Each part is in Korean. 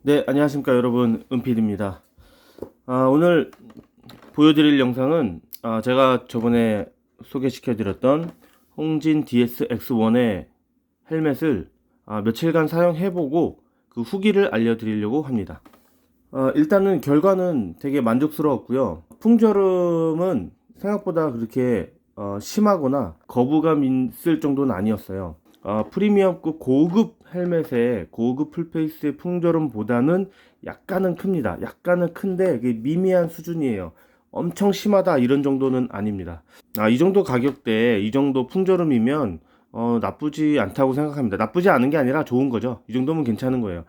네, 안녕하십니까 여러분, 은필입니다. 오늘 보여드릴 영상은 제가 저번에 소개시켜드렸던 홍진 DS-X1의 헬멧을 며칠간 사용해보고 그 후기를 알려드리려고 합니다. 일단은 결과는 되게 만족스러웠고요. 풍절음은 생각보다 그렇게 심하거나 거부감 있을 정도는 아니었어요. 프리미엄급 고급 헬멧의 고급 풀페이스의 풍절음보다는 약간은 큽니다. 약간은 큰데 이게 미미한 수준이에요. 엄청 심하다 이런 정도는 아닙니다. 이 정도 가격대에 이 정도 풍절음이면 나쁘지 않다고 생각합니다. 나쁘지 않은 게 아니라 좋은 거죠. 이 정도면 괜찮은 거예요.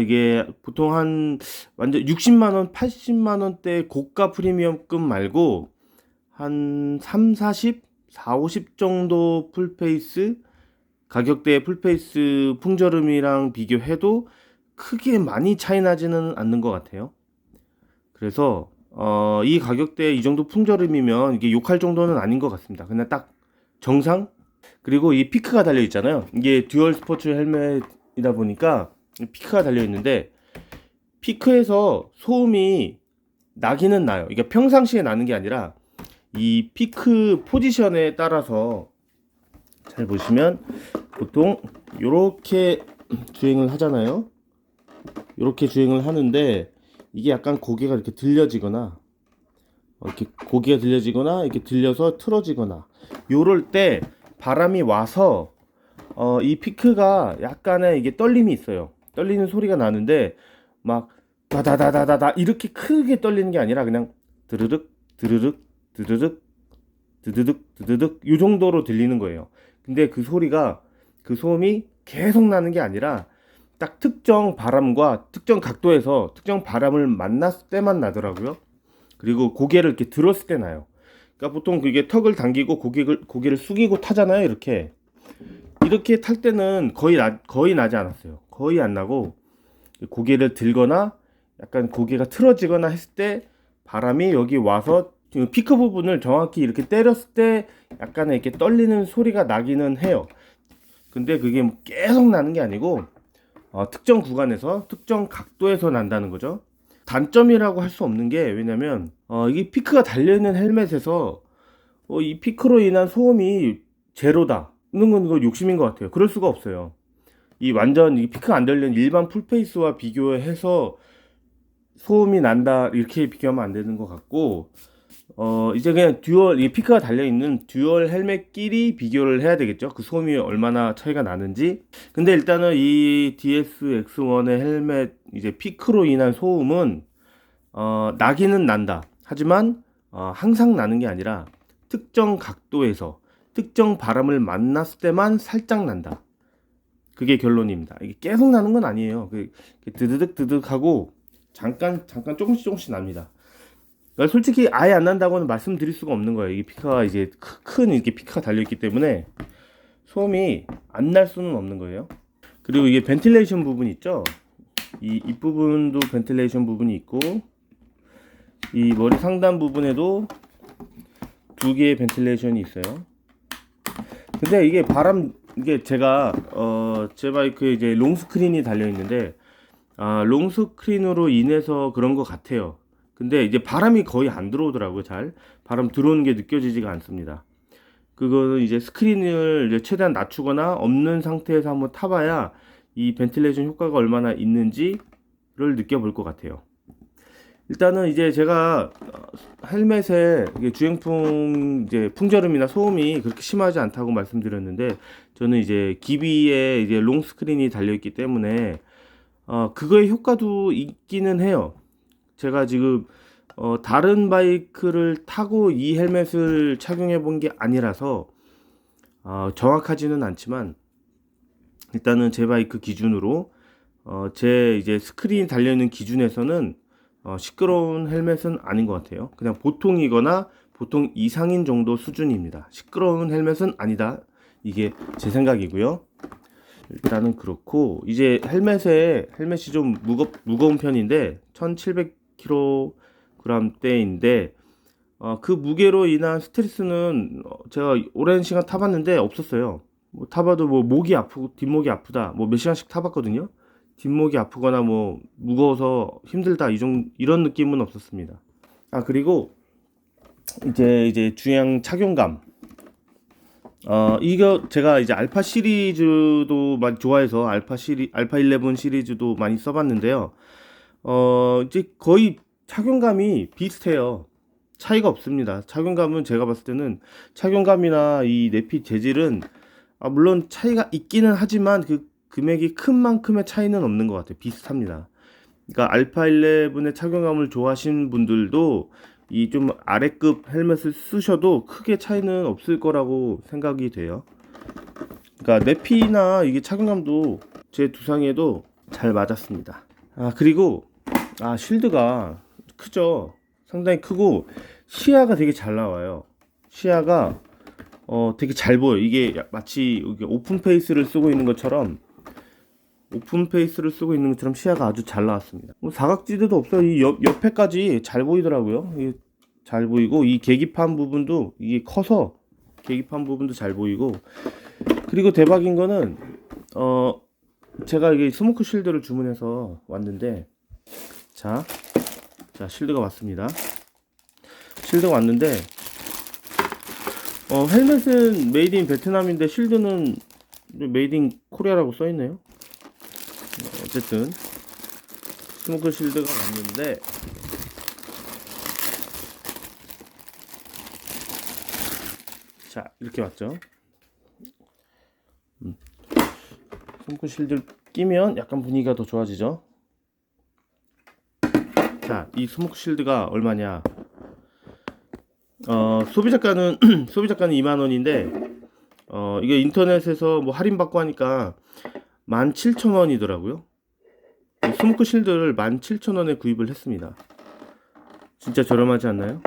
이게 보통 한 완전 60만원, 80만원대 고가 프리미엄급 말고 한 3, 40, 4, 50 정도 풀페이스 가격대의 풀페이스 풍절음이랑 비교해도 크게 많이 차이 나지는 않는 것 같아요. 그래서 이 가격대에 이 정도 풍절음이면 이게 욕할 정도는 아닌 것 같습니다. 그냥 딱 정상. 그리고 이 피크가 달려 있잖아요. 이게 듀얼 스포츠 헬멧이다 보니까 피크가 달려 있는데 피크에서 소음이 나기는 나요. 이게 평상시에 나는 게 아니라 이 피크 포지션에 따라서 잘 보시면 보통 이렇게 주행을 하잖아요. 이렇게 주행을 하는데 이게 약간 고개가 이렇게 들려지거나 이렇게 고개가 들려지거나 이렇게 들려서 틀어지거나 요럴 때 바람이 와서 이 피크가 약간의 이게 떨림이 있어요. 떨리는 소리가 나는데 막 다다다다다다 이렇게 크게 떨리는 게 아니라 그냥 드르륵 드르륵 드르륵 드드득 드드득 요 정도로 들리는 거예요. 근데 그 소리가 그 소음이 계속 나는 게 아니라 딱 특정 바람과 특정 각도에서 특정 바람을 만났을 때만 나더라고요. 그리고 고개를 이렇게 들었을 때 나요. 그러니까 보통 그게 턱을 당기고 고개를 숙이고 타잖아요. 이렇게 탈 때는 거의 나지 않았어요. 거의 안 나고 고개를 들거나 약간 고개가 틀어지거나 했을 때 바람이 여기 와서 피크 부분을 정확히 이렇게 때렸을 때 약간의 이렇게 떨리는 소리가 나기는 해요. 근데 그게 계속 나는 게 아니고 특정 구간에서 특정 각도에서 난다는 거죠. 단점이라고 할 수 없는 게 왜냐면 이게 피크가 달려있는 헬멧에서 이 피크로 인한 소음이 제로다 이런 건 이거 욕심인 것 같아요. 그럴 수가 없어요. 이 완전 이 피크가 안 달린 일반 풀페이스와 비교해서 소음이 난다 이렇게 비교하면 안 되는 것 같고 이제 그냥 이 피크가 달려있는 듀얼 헬멧끼리 비교를 해야 되겠죠. 그 소음이 얼마나 차이가 나는지. 근데 일단은 이 DS-X1의 헬멧 이제 피크로 인한 소음은 나기는 난다. 하지만 항상 나는 게 아니라 특정 각도에서 특정 바람을 만났을 때만 살짝 난다. 그게 결론입니다. 이게 계속 나는 건 아니에요. 드드득 드드득 하고 잠깐 조금씩 납니다. 그러니까 솔직히 아예 안 난다고는 말씀드릴 수가 없는 거예요. 이게 피카가 이제 큰 이렇게 피카가 달려 있기 때문에 소음이 안 날 수는 없는 거예요. 그리고 이게 벤틸레이션 부분 있죠. 이 부분도 벤틸레이션 부분이 있고 이 머리 상단 부분에도 두 개의 벤틸레이션이 있어요. 근데 이게 제가 제 바이크에 이제 롱스크린이 달려 있는데 롱스크린으로 인해서 그런 것 같아요. 근데 이제 바람이 거의 안 들어오더라고요. 잘 바람 들어오는 게 느껴지지가 않습니다. 그거는 이제 스크린을 이제 최대한 낮추거나 없는 상태에서 한번 타봐야 이 벤틸레이션 효과가 얼마나 있는지를 느껴볼 것 같아요. 일단은 이제 제가 헬멧에 주행풍 이제 풍절음이나 소음이 그렇게 심하지 않다고 말씀드렸는데 저는 이제 기비에 이제 롱 스크린이 달려 있기 때문에 그거의 효과도 있기는 해요. 제가 지금 다른 바이크를 타고 이 헬멧을 착용해 본 게 아니라서 정확하지는 않지만 일단은 제 바이크 기준으로 제 이제 스크린 달려 있는 기준에서는 시끄러운 헬멧은 아닌 것 같아요. 그냥 보통이거나 보통 이상인 정도 수준입니다. 시끄러운 헬멧은 아니다. 이게 제 생각이고요. 일단은 그렇고 이제 헬멧이 좀 무거운 편인데 1700kg대인데 그 무게로 인한 스트레스는 제가 오랜 시간 타봤는데 없었어요. 뭐 타봐도 뭐 목이 아프고 뒷목이 아프다 뭐 몇 시간씩 타봤거든요. 뒷목이 아프거나 뭐 무거워서 힘들다 이런 느낌은 없었습니다. 아, 그리고 이제 중요한 착용감. 이거 제가 이제 알파 시리즈도 많이 좋아해서 알파 11 시리즈도 많이 써봤는데요. 이제 거의 착용감이 비슷해요. 차이가 없습니다. 착용감은 제가 봤을 때는 착용감이나 이 내피 재질은 물론 차이가 있기는 하지만 그 금액이 큰 만큼의 차이는 없는 것 같아요. 비슷합니다. 그러니까 알파 11의 착용감을 좋아하시는 분들도 이 좀 아래급 헬멧을 쓰셔도 크게 차이는 없을 거라고 생각이 돼요. 그러니까 내피나 이게 착용감도 제 두상에도 잘 맞았습니다. 그리고 쉴드가 크죠. 상당히 크고 시야가 되게 잘 나와요. 시야가 되게 잘 보여. 이게 마치 오픈 페이스를 쓰고 있는 것처럼 시야가 아주 잘 나왔습니다. 뭐 사각지대도 없어요. 이 옆에까지 잘 보이더라고요. 이게 잘 보이고 이 계기판 부분도 이게 커서 계기판 부분도 잘 보이고, 그리고 대박인 거는 제가 이게 스모크 쉴드를 주문해서 왔는데 자 쉴드가 왔습니다. 쉴드가 왔는데 헬멧은 메이드 인 베트남인데 쉴드는 메이드 인 코리아라고 써있네요. 어쨌든 스모크 쉴드가 왔는데 자, 이렇게 왔죠. 스모크 쉴드를 끼면 약간 분위기가 더 좋아지죠. 자, 이 스모크 쉴드가 얼마냐? 소비자가는 2만원인데 이게 인터넷에서 뭐 할인받고 하니까 17,000원이더라고요. 스모크 쉴드를 17,000원에 구입을 했습니다. 진짜 저렴하지 않나요?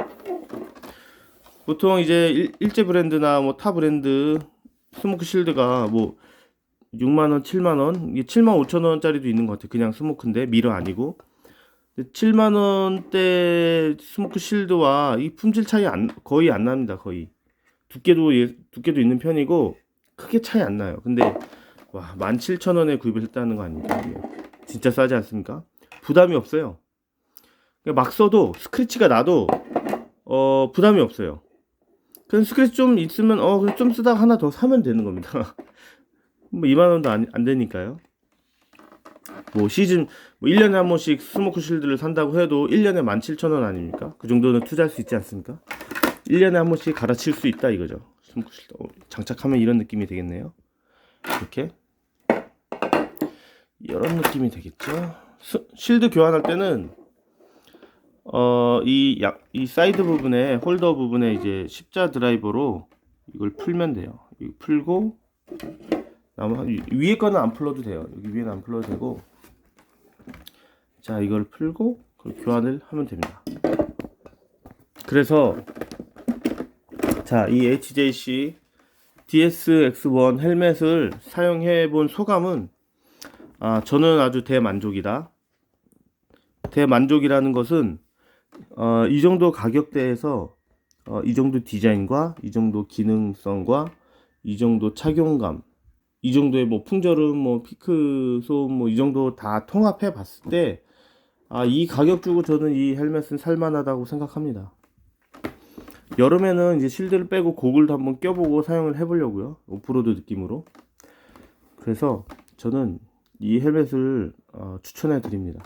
보통 이제 일제 브랜드나 뭐 타 브랜드 스모크 쉴드가 뭐 6만원, 7만원, 이게 75,000원짜리도 있는 것 같아요. 그냥 스모크인데 미러 아니고. 7만원대 스모크 쉴드와 이 품질 차이 거의 안 납니다. 거의 두께도 있는 편이고 크게 차이 안 나요. 근데 와, 17,000원에 구입을 했다는 거 아닙니까? 이게 진짜 싸지 않습니까? 부담이 없어요. 막 써도 스크래치가 나도 부담이 없어요. 그냥 스크래치 좀 있으면 그냥 좀 쓰다가 하나 더 사면 되는 겁니다. 뭐 2만원도 안 되니까요. 뭐 시즌 뭐 1년에 한 번씩 스모크 쉴드를 산다고 해도 1년에 17,000원 아닙니까? 그 정도는 투자할 수 있지 않습니까? 1년에 한 번씩 갈아칠 수 있다 이거죠. 스모크 쉴드 장착하면 이런 느낌이 되겠네요. 이렇게 이런 느낌이 되겠죠. 쉴드 교환할 때는 이 사이드 부분에 홀더 부분에 이제 십자 드라이버로 이걸 풀면 돼요. 이거 풀고 위에 거는 안 풀어도 돼요. 여기 위에는 안 풀어도 되고, 자, 이걸 풀고 교환을 하면 됩니다. 그래서 자, 이 HJC DSX1 헬멧을 사용해 본 소감은 저는 아주 대만족이다. 대만족이라는 것은 이 정도 가격대에서 이 정도 디자인과 이 정도 기능성과 이 정도 착용감, 이 정도의 뭐 풍절음, 뭐 피크 소음, 뭐 이 정도 다 통합해 봤을 때 이 가격 주고 저는 이 헬멧은 살만하다고 생각합니다. 여름에는 이제 실드를 빼고 고글도 한번 껴보고 사용을 해보려고요. 오프로드 느낌으로. 그래서 저는 이 헬멧을 추천해 드립니다.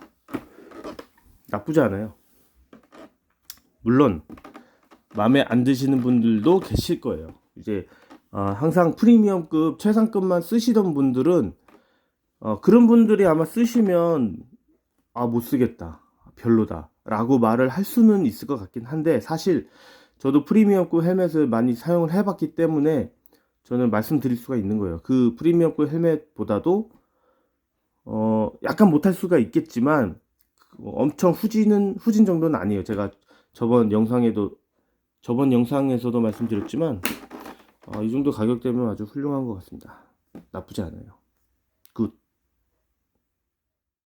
나쁘지 않아요. 물론 마음에 안 드시는 분들도 계실 거예요. 이제 항상 프리미엄급 최상급만 쓰시던 분들은 그런 분들이 아마 쓰시면 못 쓰겠다, 별로다 라고 말을 할 수는 있을 것 같긴 한데, 사실 저도 프리미엄급 헬멧을 많이 사용을 해봤기 때문에 저는 말씀드릴 수가 있는 거예요. 그 프리미엄급 헬멧보다도 약간 못할 수가 있겠지만 엄청 후진 정도는 아니에요. 제가 저번 영상에서도 말씀드렸지만 이 정도 가격대면 아주 훌륭한 것 같습니다. 나쁘지 않아요. 굿.